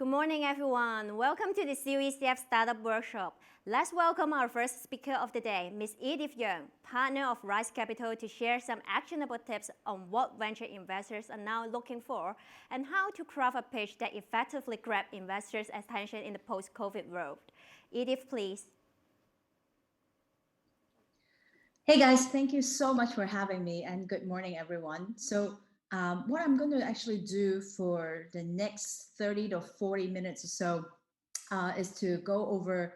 Good morning, everyone. Welcome to the USCF Startup Workshop. Let's welcome our first speaker of the day, Ms. Edith Yeung, partner of Rise Capital, to share some actionable tips on what venture investors are now looking for and how to craft a pitch that effectively grabs investors' attention in the post-COVID world. Edith, please. Hey guys, thank you so much for having me, and good morning, everyone. So what I'm going to actually do for the next 30 to 40 minutes or so is to go over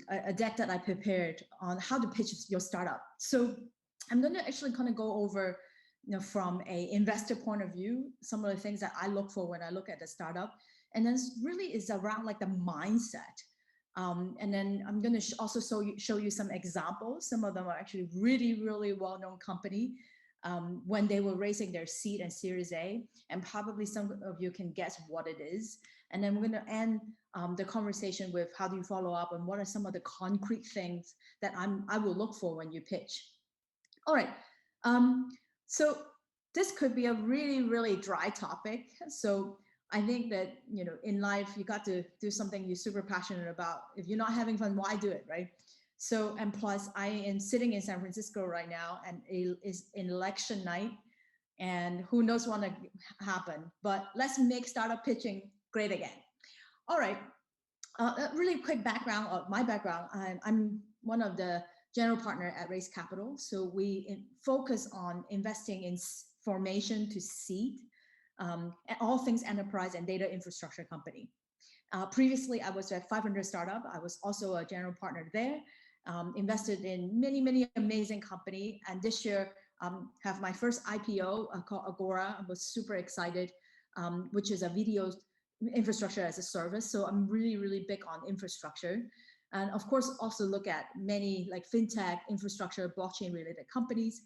a deck that I prepared on how to pitch your startup. So I'm going to actually kind of go over, from a investor point of view, some of the things that I look for when I look at the startup, and then really is around like the mindset. And then I'm going to also show you some examples. Some of them are actually really, really well-known company when they were raising their seed and Series A, and probably some of you can guess what it is. And then we're going to end the conversation with how do you follow up and what are some of the concrete things that I will look for when you pitch. All right. So this could be a really, really dry topic. So I think that, in life, you got to do something you're super passionate about. If you're not having fun, why do it, right? So, and plus I am sitting in San Francisco right now, and it is election night, and who knows what's going to happen, but let's make startup pitching great again. All right. A really quick background of my background. I'm one of the general partner at Raise Capital. So we focus on investing in formation to seed, all things enterprise and data infrastructure company. Previously, I was at 500 Startup. I was also a general partner there, invested in many, many amazing company. And this year, have my first IPO called Agora. I was super excited, which is a video infrastructure as a service. So I'm really, really big on infrastructure. And of course, also look at many like fintech, infrastructure, blockchain related companies.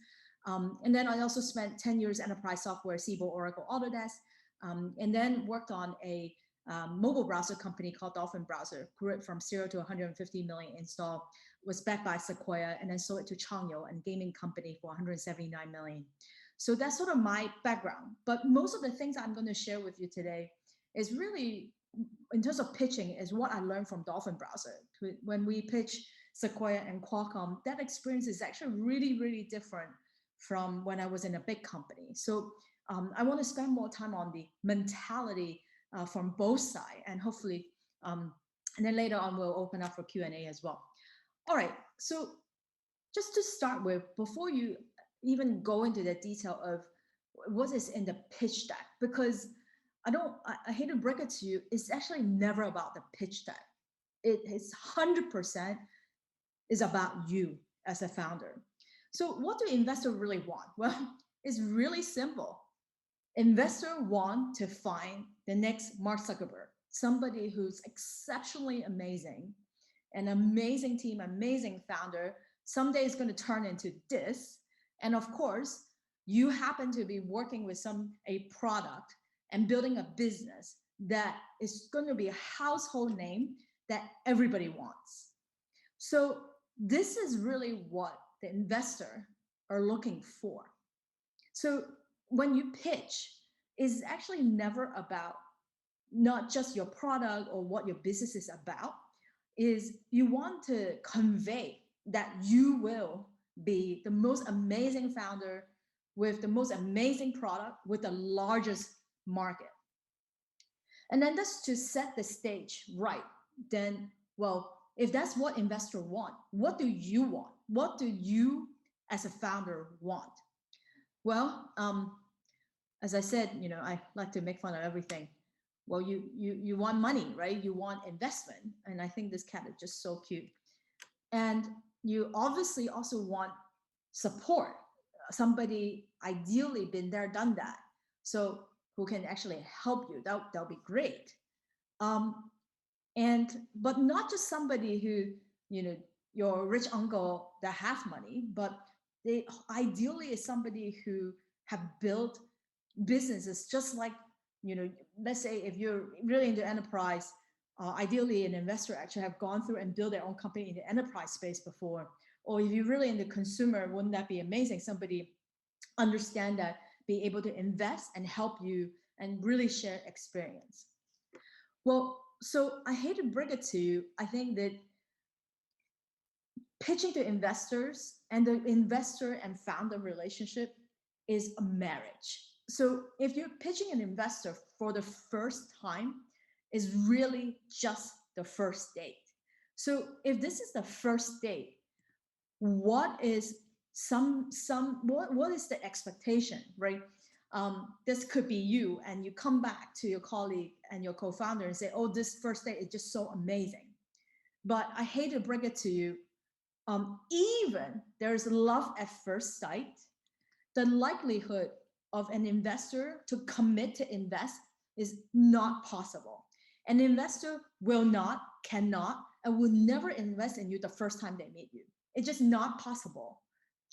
And then I also spent 10 years enterprise software, Siebel, Oracle, Autodesk, and then worked on a mobile browser company called Dolphin Browser, grew it from 0 to 150 million install, was backed by Sequoia, and then sold it to Changyou, and gaming company, for 179 million. So that's sort of my background. But most of the things I'm going to share with you today is really, in terms of pitching, is what I learned from Dolphin Browser. When we pitch Sequoia and Qualcomm, that experience is actually really, really different from when I was in a big company. So I want to spend more time on the mentality from both sides, and hopefully, and then later on we'll open up for Q&A as well. All right, so just to start with, before you even go into the detail of what is in the pitch deck, because I hate to break it to you, it's actually never about the pitch deck. It is 100% is about you as a founder. So what do investors really want? Well, it's really simple. Investors want to find the next Mark Zuckerberg, somebody who's exceptionally amazing, an amazing team, amazing founder. Someday is going to turn into this. And of course, you happen to be working with a product and building a business that is going to be a household name that everybody wants. So this is really what the investor are looking for. So when you pitch, it's actually never about not just your product or what your business is about, is you want to convey that you will be the most amazing founder with the most amazing product with the largest market. And then that's to set the stage right. Then, well, if that's what investors want, what do you want? What do you as a founder want? Well, as I said, I like to make fun of everything. Well, you want money, right? You want investment. And I think this cat is just so cute. And you obviously also want support. Somebody ideally been there, done that. So who can actually help you. That'll be great. But not just somebody who, your rich uncle that have money, but they ideally is somebody who have built businesses just like, let's say if you're really into enterprise, ideally an investor actually have gone through and built their own company in the enterprise space before. Or if you're really into consumer, wouldn't that be amazing? Somebody understand that, be able to invest and help you and really share experience. Well, so I hate to break it to you. I think that pitching to investors and the investor and founder relationship is a marriage. So if you're pitching an investor for the first time, is really just the first date. So if this is the first date, what is what is the expectation, right? This could be you, and you come back to your colleague and your co-founder and say, "Oh, this first date is just so amazing." But I hate to break it to you, even there's love at first sight, the likelihood of an investor to commit to invest is not possible. An investor will not, cannot, and will never invest in you the first time they meet you. It's just not possible.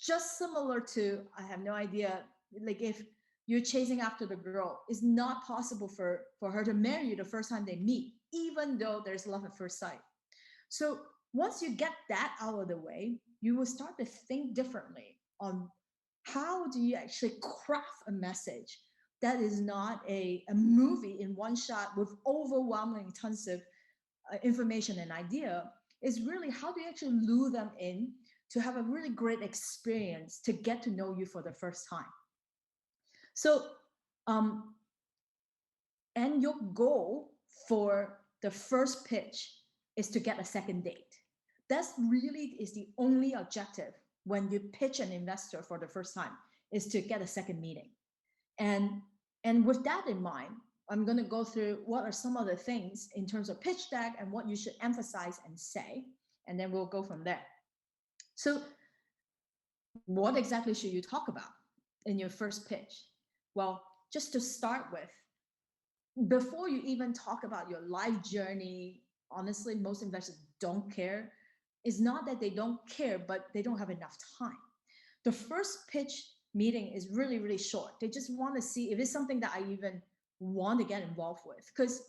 Just similar to, I have no idea, like if you're chasing after the girl, it's not possible for her to marry you the first time they meet, even though there's love at first sight. So once you get that out of the way, you will start to think differently on how do you actually craft a message that is not a movie in one shot with overwhelming tons of information and idea. Is really how do you actually lure them in to have a really great experience to get to know you for the first time. So um, and your goal for the first pitch is to get a second date. That's really is the only objective when you pitch an investor for the first time, is to get a second meeting. And and with that in mind, I'm going to go through what are some of the things in terms of pitch deck and what you should emphasize and say, and then we'll go from there. So what exactly should you talk about in your first pitch? Well, just to start with, before you even talk about your life journey, honestly, most investors don't care. It's not that they don't care, but they don't have enough time. The first pitch meeting is really, really short. They just want to see if it's something that I even want to get involved with. Because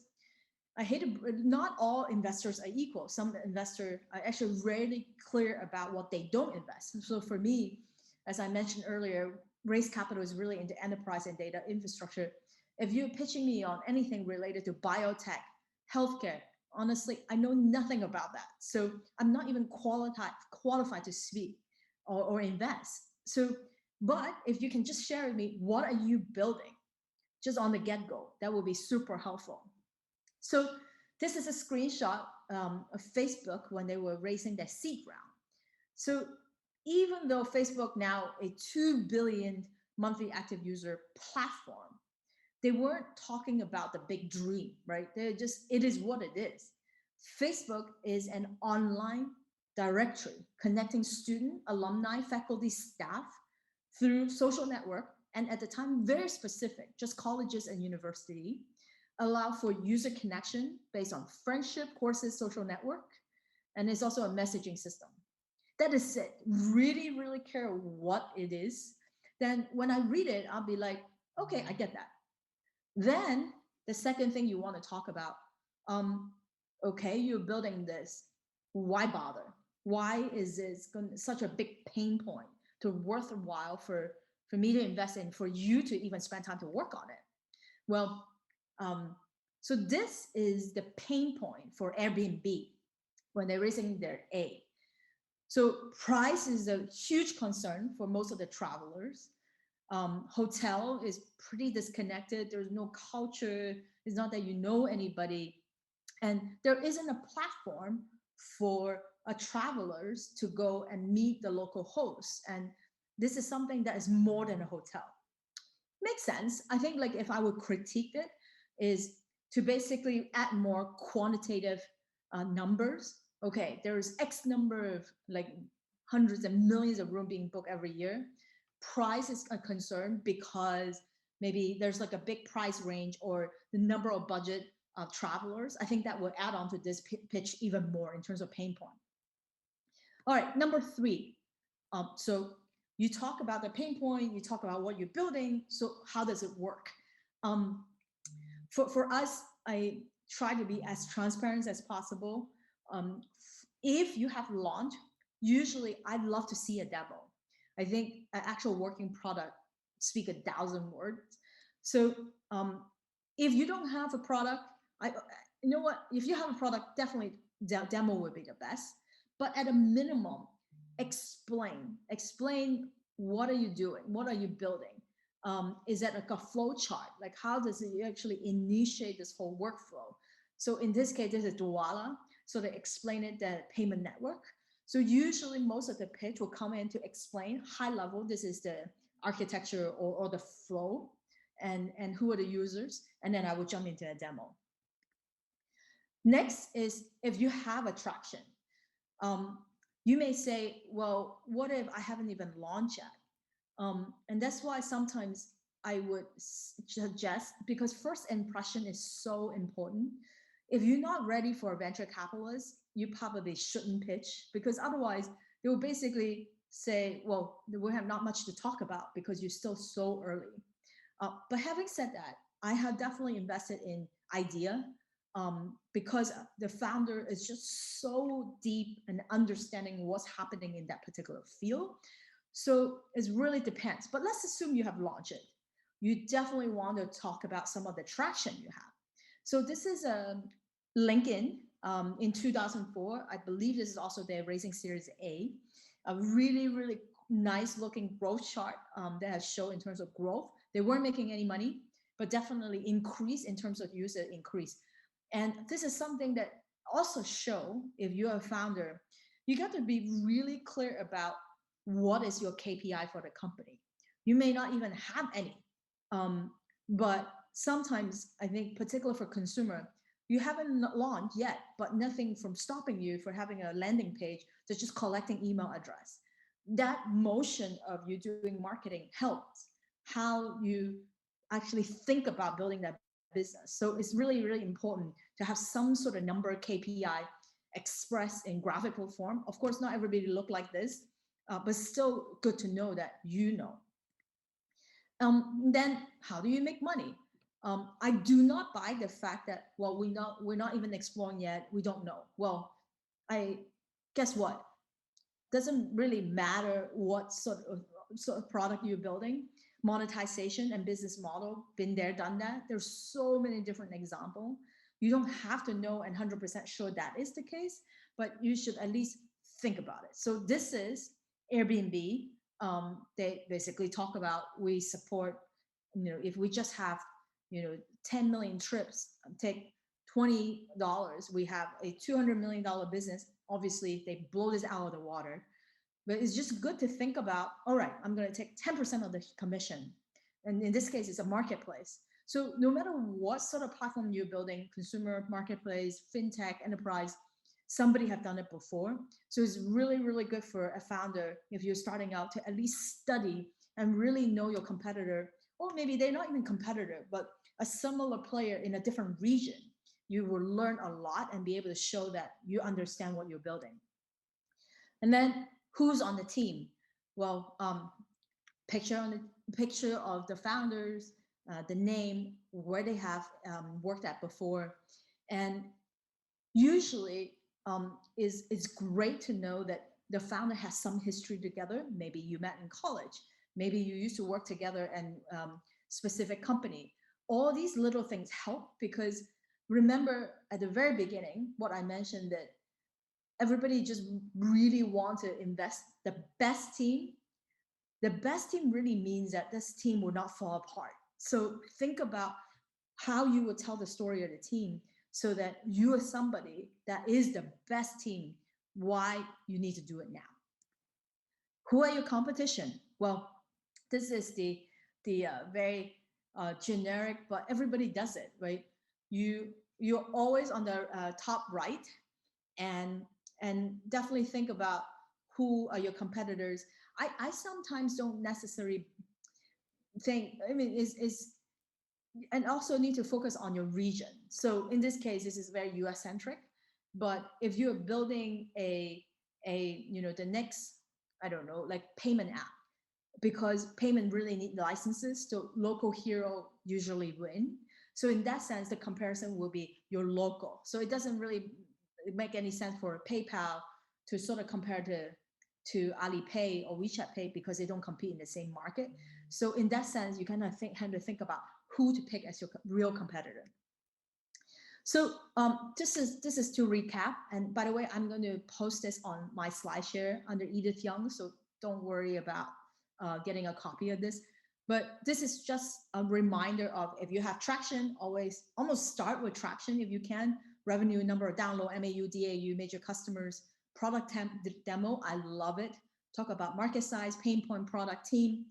I hate to, not all investors are equal. Some investors are actually rarely clear about what they don't invest. So for me, as I mentioned earlier, raise capital is really into enterprise and data infrastructure. If you're pitching me on anything related to biotech, healthcare, honestly, I know nothing about that. So I'm not even qualified to speak or invest. So, but if you can just share with me, what are you building just on the get-go, that will be super helpful. So this is a screenshot of Facebook when they were raising their seed round. So even though Facebook now a 2 billion monthly active user platform, they weren't talking about the big dream, right? They're just, it is what it is. Facebook is an online directory connecting student, alumni, faculty, staff through social network, and at the time, very specific, just colleges and university, allow for user connection based on friendship, courses, social network, and it's also a messaging system. That is it. Really, really care what it is. Then when I read it, I'll be like, okay, I get that. Then the second thing you want to talk about, um, okay, you're building this. Why bother? Why is this such a big pain point to worthwhile for me to invest in, for you to even spend time to work on it? Well, so this is the pain point for Airbnb when they're raising their A. So price is a huge concern for most of the travelers. Hotel is pretty disconnected. There's no culture. It's not that you know anybody. And there isn't a platform for travelers to go and meet the local hosts. And this is something that is more than a hotel. Makes sense. I think like if I would critique it, is to basically add more quantitative numbers. Okay, there's X number of like hundreds and millions of room being booked every year. Price is a concern because maybe there's like a big price range or the number of budget travelers. I think that would add on to this pitch even more in terms of pain point. All right, number three. So you talk about the pain point, you talk about what you're building. So how does it work? Um, for us, I try to be as transparent as possible. If you have launch, usually I'd love to see a demo. I think an actual working product speak 1,000 words. So if you don't have a product, I, you know what? If you have a product, definitely demo would be the best. But at a minimum, explain what are you doing? What are you building? Is that like a flow chart? Like how does it actually initiate this whole workflow? So in this case, this is Dwala. So they explain it that payment network. So usually most of the pitch will come in to explain high level. This is the architecture or the flow and who are the users. And then I will jump into a demo. Next is if you have a traction. You may say, well, what if I haven't even launched yet? And that's why sometimes I would suggest, because first impression is so important. If you're not ready for a venture capitalist, you probably shouldn't pitch, because otherwise they will basically say, well, we have not much to talk about because you're still so early. But having said that, I have definitely invested in idea, because the founder is just so deep in understanding what's happening in that particular field. So it really depends. But let's assume you have launched it. You definitely want to talk about some of the traction you have. So this is a LinkedIn in 2004. I believe this is also their raising Series A. A really, really nice looking growth chart that has shown in terms of growth. They weren't making any money, but definitely increase in terms of user increase. And this is something that also show, if you're a founder, you got to be really clear about what is your KPI for the company. You may not even have any, but sometimes I think, particularly for consumer, you haven't launched yet, but nothing from stopping you for having a landing page to just collecting email address. That motion of you doing marketing helps how you actually think about building that business. So it's really, really important to have some sort of number KPI expressed in graphical form. Of course, not everybody look like this, but still good to know that you know. Then how do you make money? I do not buy the fact that, well, we're not even exploring yet. We don't know. Well, I guess what? Doesn't really matter what sort of product you're building. Monetization and business model, been there, done that. There's so many different examples. You don't have to know and 100% sure that is the case, but you should at least think about it. So this is Airbnb. They basically talk about, we support, if we just have, 10 million trips, take $20, we have a $200 million business. Obviously, they blow this out of the water. But it's just good to think about, all right, I'm going to take 10% of the commission. And in this case, it's a marketplace. So no matter what sort of platform you're building, consumer, marketplace, fintech, enterprise, somebody have done it before. So it's really, really good for a founder, if you're starting out, to at least study and really know your competitor, or maybe they're not even competitor, but a similar player in a different region. You will learn a lot and be able to show that you understand what you're building. And then who's on the team? Well, picture of the founders, the name, where they have worked at before, and usually it's great to know that the founder has some history together. Maybe you met in college, maybe you used to work together in specific company. All these little things help, because remember at the very beginning what I mentioned, that everybody just really want to invest the best team. The best team really means that this team will not fall apart. So think about how you would tell the story of the team, so that you are somebody that is the best team, why you need to do it now. Who are your competition? Well, this is the very generic, but everybody does it, right? You're always on the top right, and definitely think about who are your competitors. I sometimes don't necessarily think, I mean, is and also need to focus on your region. So in this case, this is very US centric, but if you're building the next, I don't know, like payment app, because payment really need licenses, so local hero usually win. So in that sense, the comparison will be your local. So it doesn't really make any sense for PayPal to sort of compare to Alipay or WeChat Pay, because they don't compete in the same have. So in that sense, you kind of have to think about who to pick as your real competitor. So this is to recap. And by the way, I'm going to post this on my SlideShare under Edith Yeung. So don't worry about getting a copy of this. But this is just a reminder of, if you have traction, always almost start with traction if you can. Revenue, number of download, MAU, DAU, major customers, product demo. I love it. Talk about market size, pain point, product, team.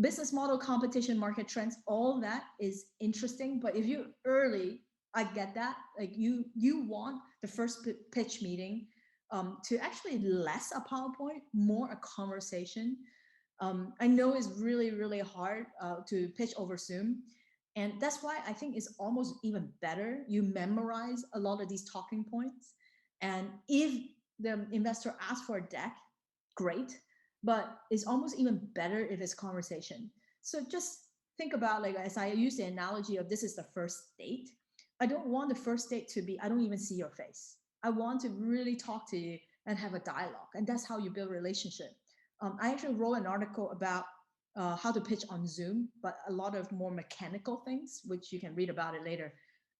Business model, competition, market trends, all that is interesting. But if you're early, I get that. Like you want the first pitch meeting to actually less a PowerPoint, more a conversation. I know it's really, really hard to pitch over Zoom. And that's why I think it's almost even better you memorize a lot of these talking points. And if the investor asks for a deck, great. But it's almost even better if it's conversation. So just think about, like, as I use the analogy of this is the first date. I don't want the first date to be, I don't even see your face. I want to really talk to you and have a dialogue. And that's how you build relationship. I actually wrote an article about how to pitch on Zoom, but a lot of more mechanical things, which you can read about it later.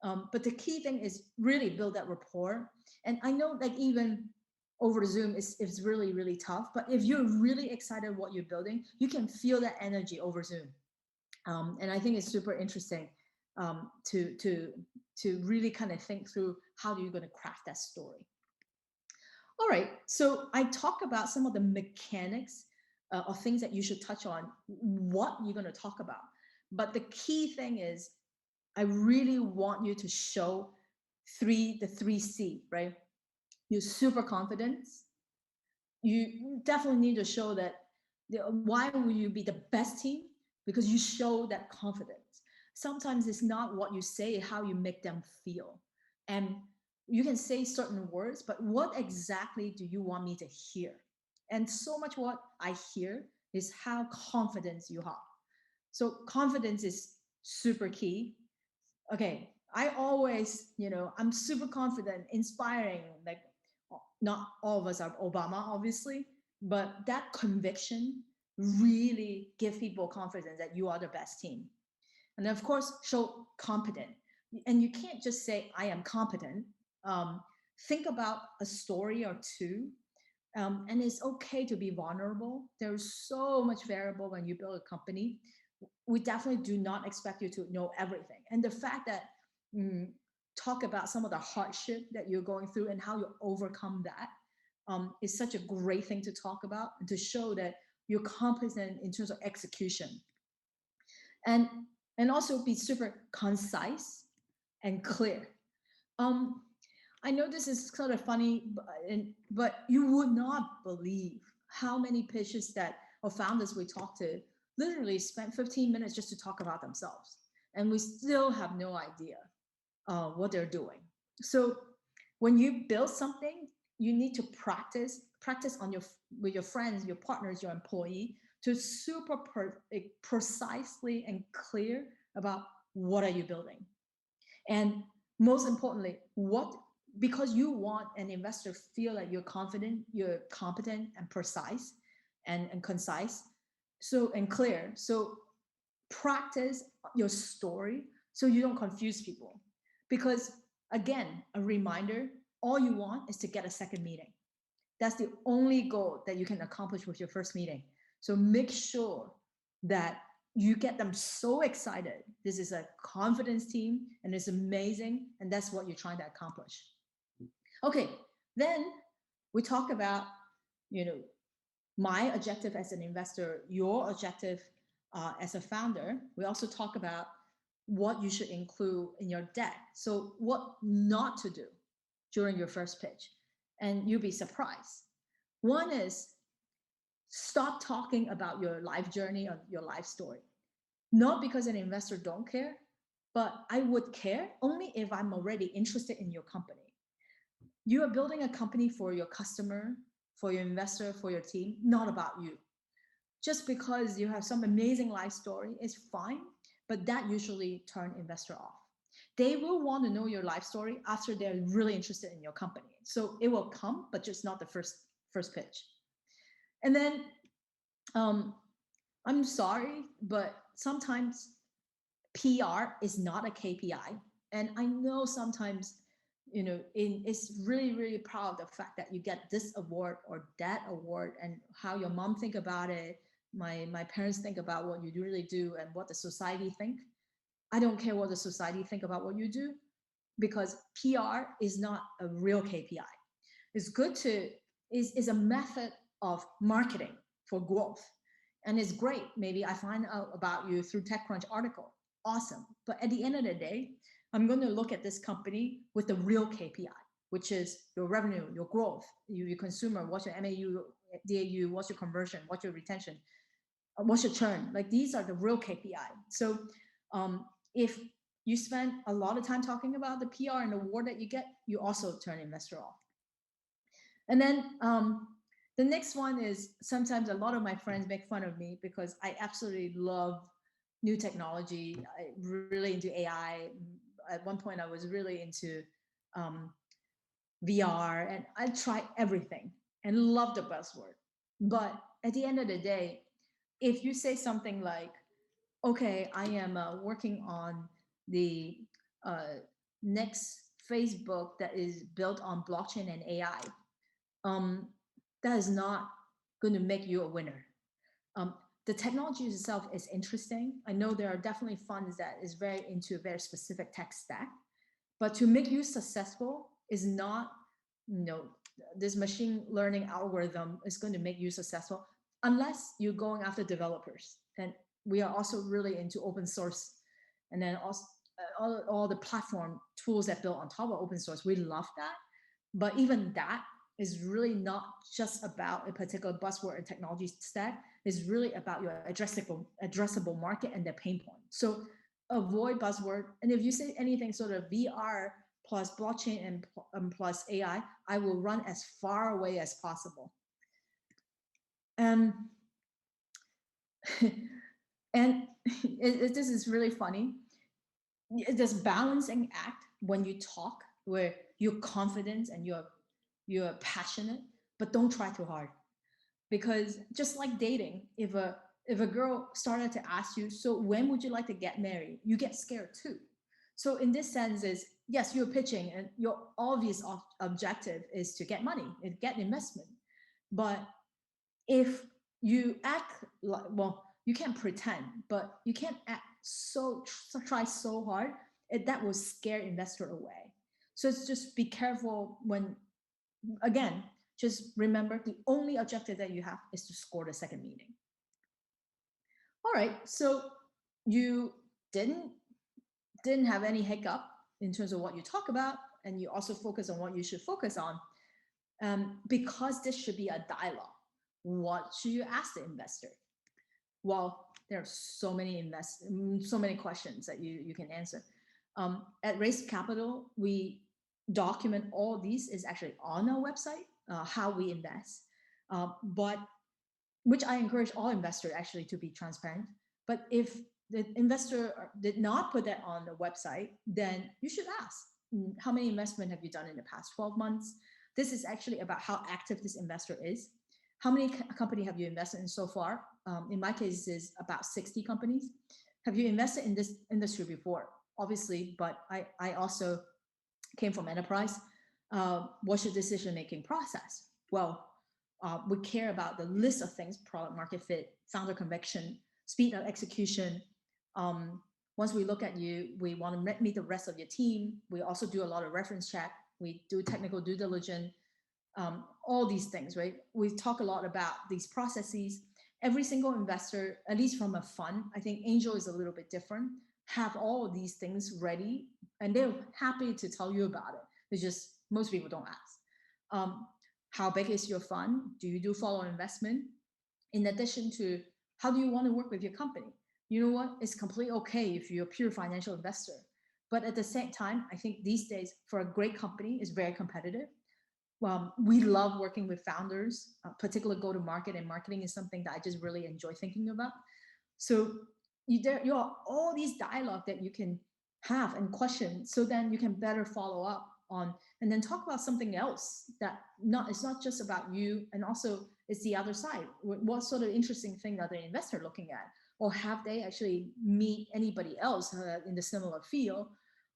But the key thing is really build that rapport. And I know, like, even over Zoom it's really, really tough. But if you're really excited what you're building, you can feel that energy over Zoom. And I think it's super interesting to really kind of think through how you're going to craft that story. All right, so I talk about some of the mechanics of things that you should touch on, what you're going to talk about. But the key thing is, I really want you to show the 3C, right? You're super confident. You definitely need to show that. Why will you be the best team? Because you show that confidence. Sometimes it's not what you say, how you make them feel. And you can say certain words, but what exactly do you want me to hear? And so much what I hear is how confident you are. So confidence is super key. Okay, I always, I'm super confident, inspiring. Like, not all of us are Obama, obviously, but that conviction really give people confidence that you are the best team. And of course, show competent. And you can't just say, I am competent. Think about a story or two. And it's okay to be vulnerable. There's so much variable when you build a company. We definitely do not expect you to know everything. And the fact that talk about some of the hardship that you're going through and how you overcome that is such a great thing to talk about, and to show that you're competent in terms of execution. And also be super concise and clear. I know this is kind of funny, but you would not believe how many pitches that or founders we talk to literally spent 15 minutes just to talk about themselves, and we still have no idea what they're doing. So when you build something, you need to practice on with your friends, your partners, your employee, to super precisely and clear about what are you building. And most importantly, because you want an investor to feel like you're confident, you're competent and precise and concise, so, and clear. So practice your story so you don't confuse people. Because again, a reminder, all you want is to get a second meeting. That's the only goal that you can accomplish with your first meeting. So make sure that you get them so excited. This is a confidence team and it's amazing. And that's what you're trying to accomplish. Okay, then we talk about, my objective as an investor, your objective as a founder. We also talk about what you should include in your deck. So what not to do during your first pitch. And you'll be surprised. One is, stop talking about your life journey or your life story. Not because an investor don't care, but I would care only if I'm already interested in your company. You are building a company for your customer, for your investor, for your team, not about you. Just because you have some amazing life story is fine, but that usually turns investor off. They will want to know your life story after they're really interested in your company. So it will come, but just not the first pitch. And then I'm sorry, but sometimes PR is not a KPI. And I know sometimes, it's really, really proud of the fact that you get this award or that award, and how your mom think about it, my parents think about what you really do, and what the society think. I don't care what the society think about what you do, because PR is not a real KPI. It's good to is a method of marketing for growth. And it's great. Maybe I find out about you through TechCrunch article. Awesome. But at the end of the day, I'm going to look at this company with the real KPI, which is your revenue, your growth, your consumer, what's your MAU, DAU, what's your conversion, what's your retention, what's your churn. Like, these are the real KPI. So if you spend a lot of time talking about the PR and the award that you get, you also turn investor off. And then the next one is, sometimes a lot of my friends make fun of me because I absolutely love new technology. I'm really into AI. At one point, I was really into VR, and I tried everything and loved the buzzword. But at the end of the day, if you say something like, okay, I am working on the uh, next Facebook that is built on blockchain and AI, um, that is not going to make you a winner. Um, the technology itself is interesting. I know there are definitely funds that is very into a very specific tech stack, but to make you successful is not, this machine learning algorithm is going to make you successful unless you're going after developers. And we are also really into open source, and then also all the platform tools that build on top of open source. We love that. But even that is really not just about a particular buzzword and technology stack. It's really about your addressable market and their pain point. So avoid buzzword. And if you say anything sort of VR plus blockchain and plus AI, I will run as far away as possible. And this is really funny. This balancing act when you talk, where you're confident and you're passionate, but don't try too hard. Because just like dating, if a girl started to ask you, so when would you like to get married, you get scared too. So in this sense is, yes, you're pitching and your obvious objective is to get money and get investment. But if you act like, well, you can't pretend, but you can't act try so hard, that will scare investor away. So it's just be careful when, again, just remember the only objective that you have is to score the second meeting. All right, so you didn't have any hiccup in terms of what you talk about, and you also focus on what you should focus on. Because this should be a dialogue. What should you ask the investor? Well, there are so many questions that you can answer. At Raise Capital, we document all these is actually on our website, how we invest. But which I encourage all investors actually to be transparent. But if the investor did not put that on the website, then you should ask, how many investment have you done in the past 12 months? This is actually about how active this investor is. How many companies have you invested in so far? In my case, is about 60 companies. Have you invested in this industry before? Obviously, but I also came from enterprise. What's your decision-making process? Well, we care about the list of things: product market fit, founder conviction, speed of execution. Once we look at you, we want to meet the rest of your team. We also do a lot of reference check. We do technical due diligence, all these things, right? We talk a lot about these processes. Every single investor, at least from a fund, I think angel is a little bit different, have all of these things ready, and they're happy to tell you about it. It's just most people don't ask. How big is your fund? Do you do follow investment? In addition to, how do you want to work with your company? You know what? It's completely okay if you're a pure financial investor. But at the same time, I think these days, for a great company, it's very competitive. We love working with founders. Particular go-to-market and marketing is something that I just really enjoy thinking about. So you are all these dialogue that you can have and question, so then you can better follow up on, and then talk about something else that it's not just about you, and also it's the other side. What sort of interesting thing are the investor looking at, or have they actually meet anybody else in the similar field,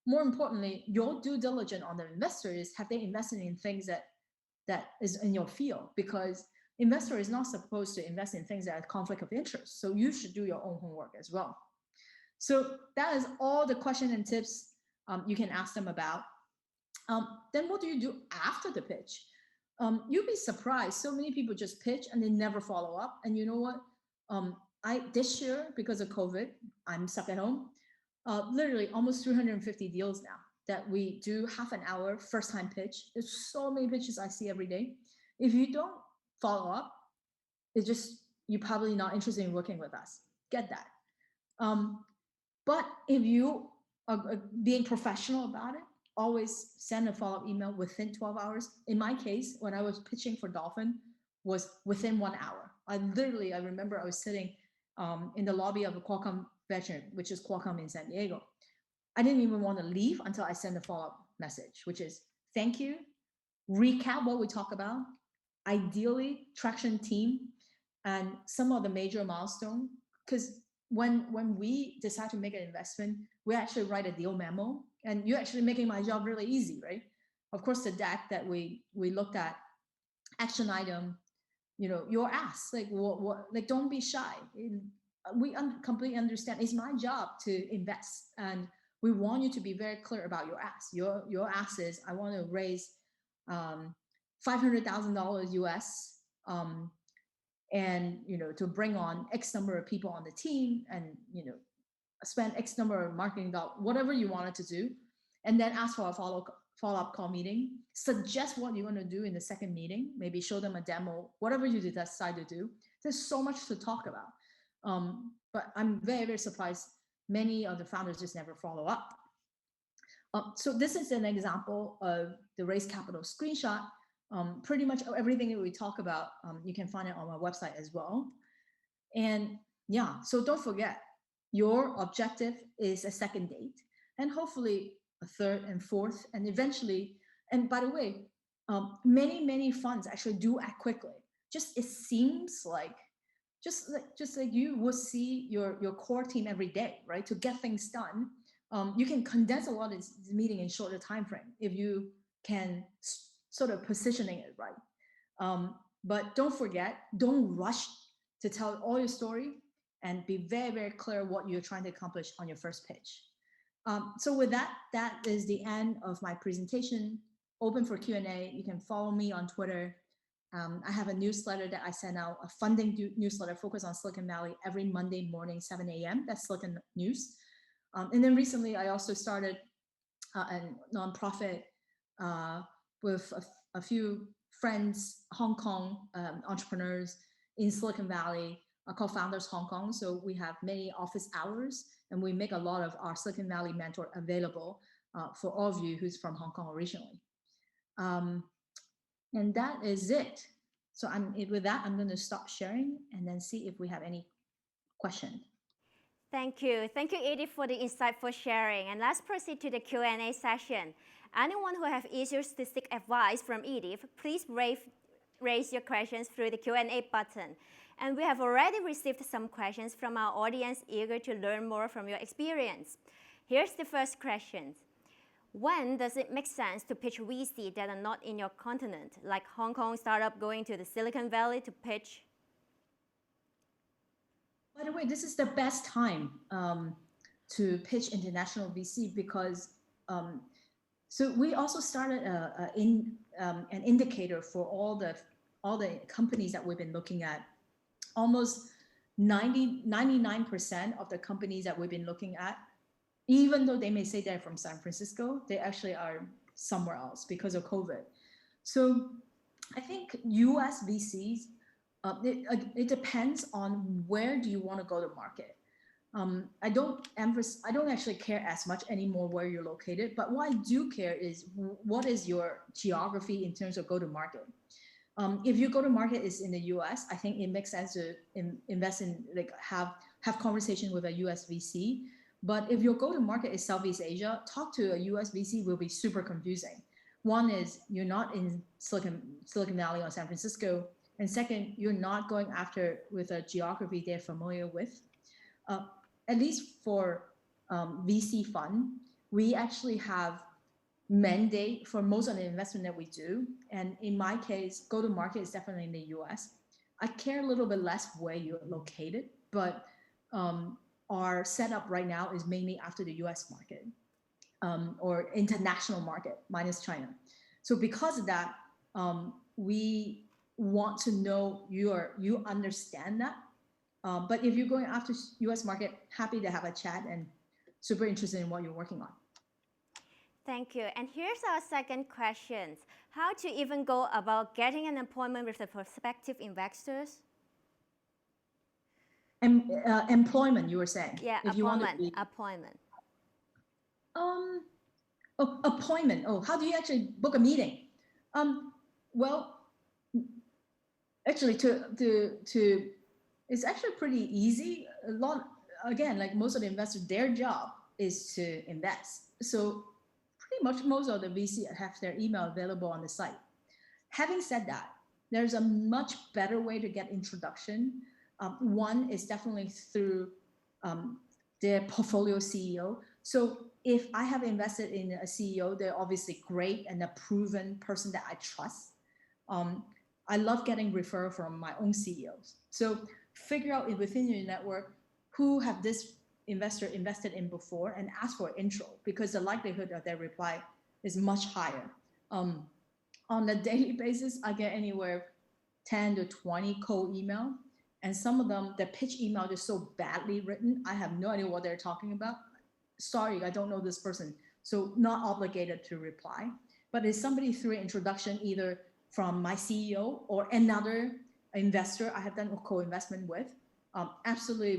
more importantly, your due diligence on the investor is, have they invested in things that is in your field? Because investor is not supposed to invest in things that are conflict of interest. So you should do your own homework as well. So that is all the question and tips you can ask them about. Then what do you do after the pitch? You'll be surprised. So many people just pitch and they never follow up. And you know what? I this year, because of COVID, I'm stuck at home. Literally almost 350 deals now that we do half an hour first time pitch. There's so many pitches I see every day. If you don't follow up, it's just you're probably not interested in working with us. Get that. But if you are being professional about it, always send a follow-up email within 12 hours. In my case, when I was pitching for Dolphin, was within 1 hour. I remember I was sitting in the lobby of a Qualcomm Venture, which is Qualcomm in San Diego. I didn't even want to leave until I sent a follow-up message, which is thank you, recap what we talk about, ideally traction team, and some of the major milestones. Because when we decide to make an investment, we actually write a deal memo, and you're actually making my job really easy, right? Of course, the deck that we looked at, action item, your ask, like what, like don't be shy. We completely understand. It's my job to invest, and we want you to be very clear about your ask. Your ask is, I want to raise $500,000 US, and to bring on X number of people on the team, and spend X number of marketing dollars, whatever you wanted to do, and then ask for a follow-up call meeting. Suggest what you want to do in the second meeting. Maybe show them a demo, whatever you decide to do. There's so much to talk about. But I'm very, very surprised many of the founders just never follow up. So this is an example of the raise capital screenshot. Pretty much everything that we talk about, you can find it on my website as well. And yeah, so don't forget, your objective is a second date, and hopefully a third and fourth, and eventually. And by the way, many funds actually do act quickly. Just it seems like just like you would see your core team every day, right? To get things done, you can condense a lot of this meeting in shorter time frame if you can sort of positioning it right. But don't forget, don't rush to tell all your story, and be very, very clear what you're trying to accomplish on your first pitch. So with that is the end of my presentation. Open for Q&A. You can follow me on Twitter. I have a newsletter that I send out, a funding newsletter focused on Silicon Valley every Monday morning, 7 a.m. That's Silicon News. And then recently, I also started a nonprofit with a few friends, Hong Kong entrepreneurs in Silicon Valley, called Founders Hong Kong. So we have many office hours, and we make a lot of our Silicon Valley mentor available for all of you who's from Hong Kong originally. And that is it. So with that, I'm going to stop sharing and then see if we have any questions. Thank you, Edith, for the insightful sharing. And let's proceed to the Q&A session. Anyone who have issues to seek advice from Edith, please raise your questions through the Q&A button. And we have already received some questions from our audience eager to learn more from your experience. Here's the first question. When does it make sense to pitch VC that are not in your continent, like Hong Kong startup going to the Silicon Valley to pitch? By the way, this is the best time to pitch international VC, because so we also started an indicator for all the companies that we've been looking at. Almost 99% of the companies that we've been looking at, even though they may say they're from San Francisco, they actually are somewhere else because of COVID. So I think US VCs, it depends on where do you want to go to market. I don't actually care as much anymore where you're located, but what I do care is what is your geography in terms of go to market. If your go to market is in the US, I think it makes sense to invest in, like, have conversation with a US VC. But if your go to market is Southeast Asia, talk to a US VC will be super confusing. One is you're not in Silicon Valley or San Francisco, and second, you're not going after with a geography they're familiar with. At least for VC fund, we actually have mandate for most of the investment that we do. And in my case, go to market is definitely in the US. I care a little bit less where you're located, but our setup right now is mainly after the US market, or international market minus China. So because of that, we want to know you understand that. But if you're going after US market, happy to have a chat and super interested in what you're working on. Thank you. And here's our second question. How to even go about getting an appointment with the prospective investors? Employment, you were saying. Yeah, if appointment. You want to be, appointment. Appointment. Oh, how do you actually book a meeting? Well, actually, it's actually pretty easy. A lot, again, like most of the investors, their job is to invest. So pretty much most of the VC have their email available on the site. Having said that, there's a much better way to get introduction. One is definitely through their portfolio CEO. So if I have invested in a CEO, they're obviously great and a proven person that I trust. I love getting referral from my own CEOs. So figure out within your network who have this investor invested in before and ask for intro, because the likelihood of their reply is much higher. On a daily basis, I get anywhere 10 to 20 cold email, and some of them, the pitch email is so badly written, I have no idea what they're talking about. Sorry, I don't know this person. So not obligated to reply. But if somebody through an introduction, either from my CEO or another investor I have done a co-investment with, absolutely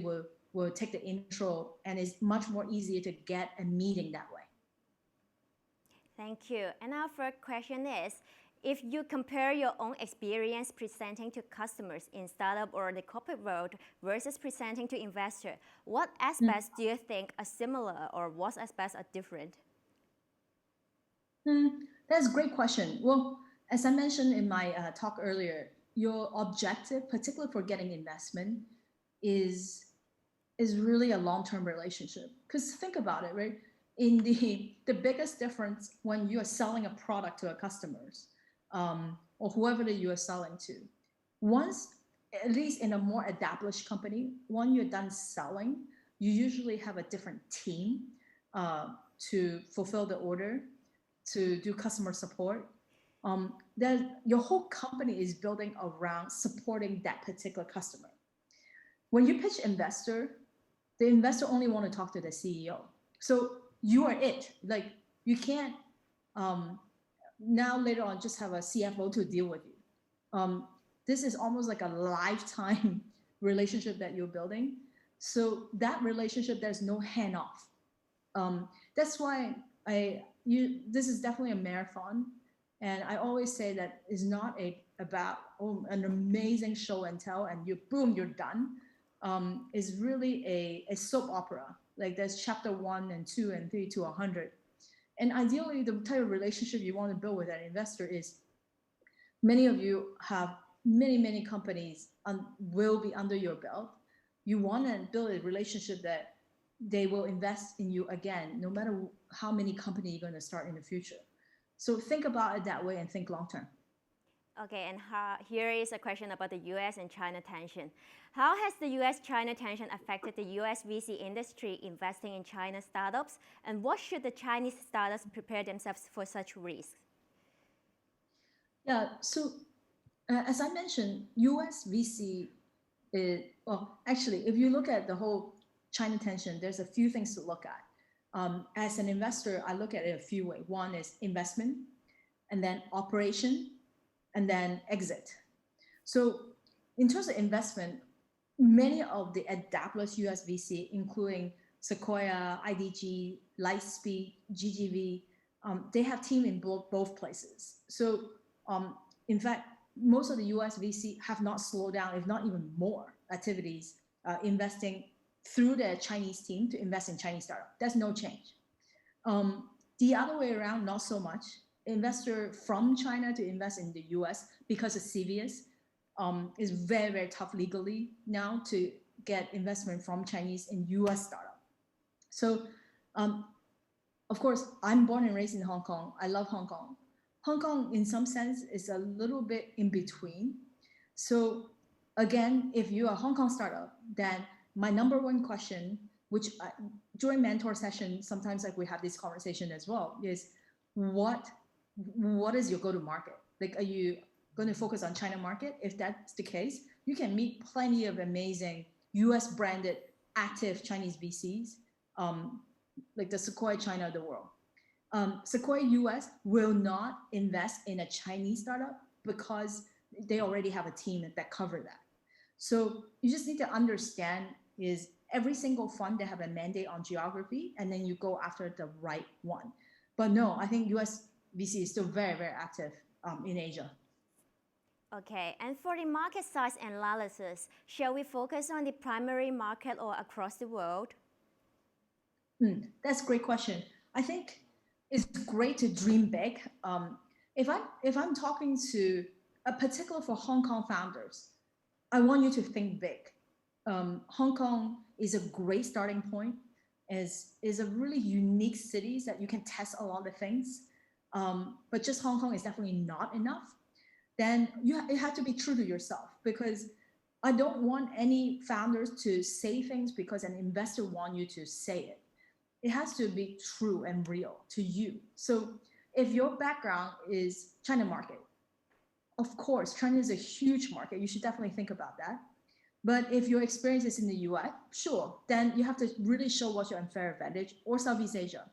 will take the intro, and it's much more easier to get a meeting that way. Thank you. And our third question is, if you compare your own experience presenting to customers in startup or the corporate world versus presenting to investor, what aspects do you think are similar, or what aspects are different? That's a great question. Well, as I mentioned in my talk earlier, your objective, particularly for getting investment, is really a long-term relationship. Because think about it, right? In the biggest difference when you are selling a product to a customers, or whoever that you are selling to, once, at least in a more established company, when you're done selling, you usually have a different team to fulfill the order, to do customer support. Then your whole company is building around supporting that particular customer. When you pitch investor, the investor only want to talk to the CEO. So you are it. Like, you can't now later on just have a CFO to deal with you. This is almost like a lifetime relationship that you're building. So that relationship, there's no handoff. That's why this is definitely a marathon. And I always say that it's not about an amazing show and tell and boom, you're done. Is really a soap opera. Like, there's chapter 1 and 2 and 3 to 100. And ideally, the type of relationship you want to build with an investor is, many of you have many companies will be under your belt. You want to build a relationship that they will invest in you again, no matter how many companies you're going to start in the future. So think about it that way and think long term. Okay, and here is a question about the US and China tension. How has the US-China tension affected the US VC industry investing in China startups, and what should the Chinese startups prepare themselves for such risks? Yeah, so as I mentioned, US VC actually, if you look at the whole China tension, there's a few things to look at. As an investor, I look at it a few ways. One is investment, and then operation, and then exit. So in terms of investment, many of the established US VC, including Sequoia, IDG, Lightspeed, GGV, they have team in both places. So in fact, most of the US VC have not slowed down, if not even more, activities investing through their Chinese team to invest in Chinese startup. There's no change. The other way around, not so much. Investor from China to invest in the US, because of CVS, is very tough legally now to get investment from Chinese in US startup. So of course, I'm born and raised in Hong Kong. I love Hong Kong. Hong Kong, in some sense, is a little bit in between. So, again, if you're a Hong Kong startup, then my number one question, which during mentor session, sometimes like we have this conversation as well, is what what is your go-to-market? Like, are you going to focus on China market? If that's the case, you can meet plenty of amazing US branded active Chinese VCs, like the Sequoia China of the world. Sequoia US will not invest in a Chinese startup because they already have a team that cover that. So you just need to understand is every single fund they have a mandate on geography, and then you go after the right one. But no, I think US VC is still very, very active in Asia. Okay, and for the market size analysis, shall we focus on the primary market or across the world? That's a great question. I think it's great to dream big. If I'm talking to a particular for Hong Kong founders, I want you to think big. Hong Kong is a great starting point. Is a really unique city that you can test a lot of things. But just Hong Kong is definitely not enough. Then you have to be true to yourself, because I don't want any founders to say things because an investor wants you to say it. It has to be true and real to you. So if your background is China market, of course, China is a huge market. You should definitely think about that. But if your experience is in the US, sure, then you have to really show what's your unfair advantage, or Southeast Asia.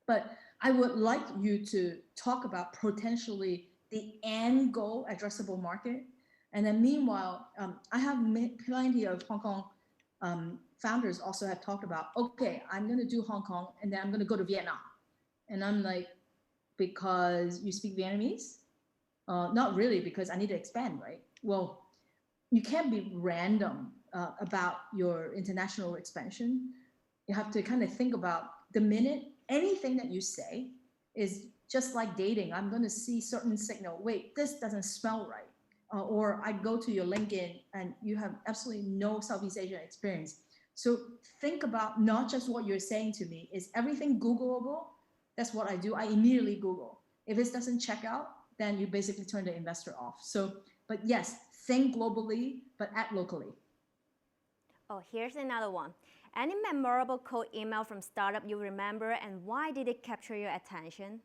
But I would like you to talk about potentially the end goal addressable market. And then meanwhile, I have plenty of Hong Kong founders also have talked about, okay, I'm going to do Hong Kong and then I'm going to go to Vietnam. And I'm like, because you speak Vietnamese? Not really, because I need to expand, right? Well, you can't be random about your international expansion. You have to kind of think about the minute anything that you say is just like dating. I'm going to see certain signal. Wait, this doesn't smell right. Or I go to your LinkedIn and you have absolutely no Southeast Asian experience. So think about not just what you're saying to me. Is everything Googleable? That's what I do. I immediately Google. If it doesn't check out, then you basically turn the investor off. So, but yes, think globally, but act locally. Oh, here's another one. Any memorable cold email from startup you remember, and why did it capture your attention?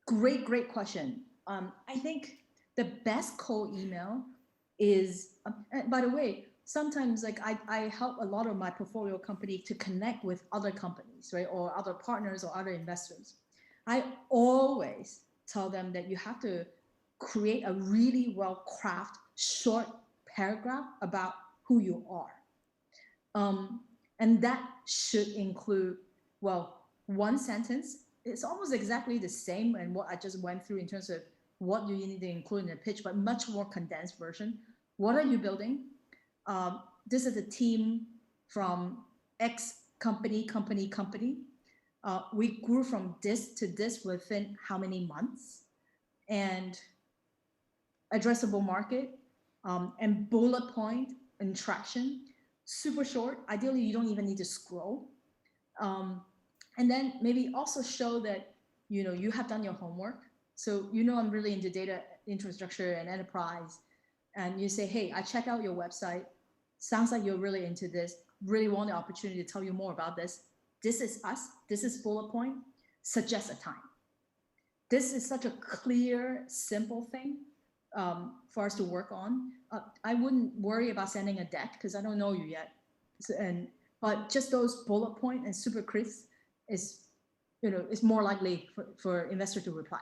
Great question. I think the best cold email is, by the way, sometimes like I help a lot of my portfolio company to connect with other companies, right? Or other partners or other investors. I always tell them that you have to create a really well-crafted short paragraph about who you are. And that should include, well, one sentence. It's almost exactly the same and what I just went through in terms of what you need to include in a pitch, but much more condensed version. What are you building? This is a team from X company. We grew from this to this within how many months? And addressable market, and bullet point and traction, super short. Ideally, you don't even need to scroll. And then maybe also show that you have done your homework. So I'm really into data infrastructure and enterprise. And you say, hey, I check out your website. Sounds like you're really into this. Really want the opportunity to tell you more about this. This is us. This is bullet point. Suggest a time. This is such a clear, simple thing for us to work on. I wouldn't worry about sending a deck because I don't know you yet. But just those bullet point and super crisp is more likely for investor to reply.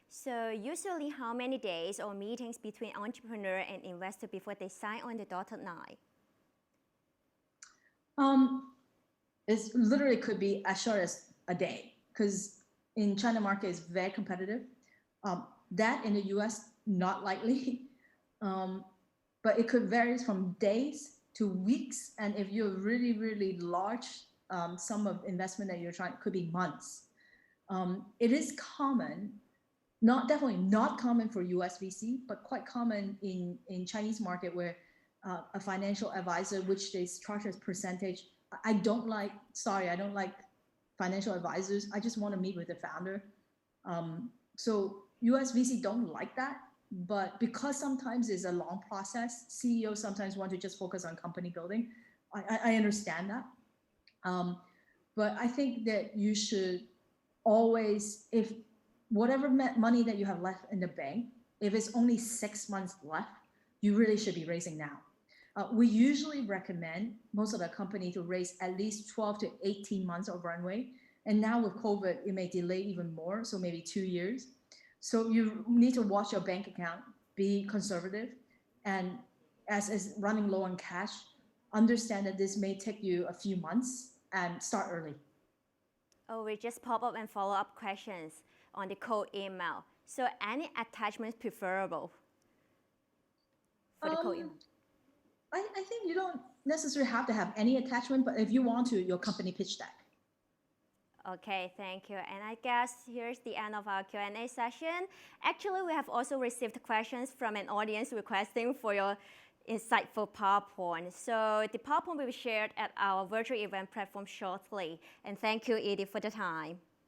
So usually how many days or meetings between entrepreneur and investor before they sign on the dotted line? It literally could be as short as a day, because in China market is very competitive. That in the US, not likely. But it could vary from days to weeks. And if you're really, really large sum of investment that you're trying, it could be months. It is common, definitely not common for US VC, but quite common in Chinese market where a financial advisor, which they charge as percentage, I don't like, sorry, I don't like financial advisors. I just want to meet with the founder. So US VC don't like that, but because sometimes it's a long process, CEOs sometimes want to just focus on company building. I understand that. But I think that you should always, if whatever money that you have left in the bank, if it's only 6 months left, you really should be raising now. We usually recommend most of the company to raise at least 12 to 18 months of runway. And now with COVID, it may delay even more, so maybe 2 years. So you need to watch your bank account, be conservative, and as is running low on cash, understand that this may take you a few months and start early. Oh, we just pop up and follow up questions on the cold email. So any attachments preferable for the cold email? I think you don't necessarily have to have any attachment, but if you want to, your company pitch deck. Okay, thank you. And I guess here's the end of our Q&A session. Actually, we have also received questions from an audience requesting for your insightful PowerPoint. So the PowerPoint will be shared at our virtual event platform shortly. And thank you, Edith, for the time.